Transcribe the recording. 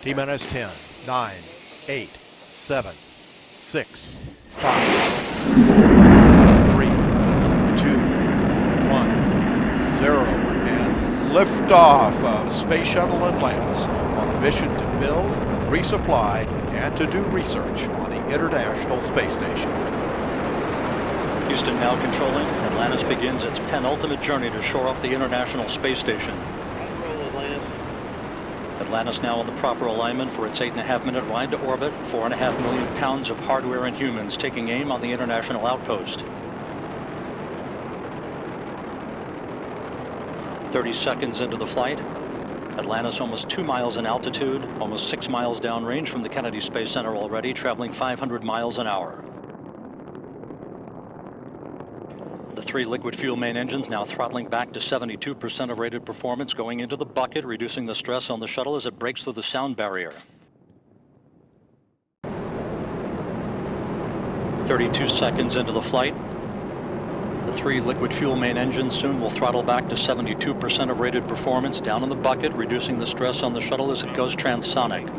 T-minus 10, 9, 8, 7, 6, 5, 3, 2, 1, 0, and liftoff of Space Shuttle Atlantis on a mission to build, resupply, and to do research on the International Space Station. Houston now controlling. Atlantis begins its penultimate journey to shore up the International Space Station. Atlantis now in the proper alignment for its 8.5-minute ride to orbit. 4.5 million pounds of hardware and humans taking aim on the International Outpost. 30 seconds into the flight. Atlantis almost 2 miles in altitude, almost 6 miles downrange from the Kennedy Space Center already, traveling 500 miles an hour. The 3 liquid fuel main engines now throttling back to 72% of rated performance, going into the bucket, reducing the stress on the shuttle as it breaks through the sound barrier. 32 seconds into the flight. The 3 liquid fuel main engines soon will throttle back to 72% of rated performance, down in the bucket, reducing the stress on the shuttle as it goes transonic.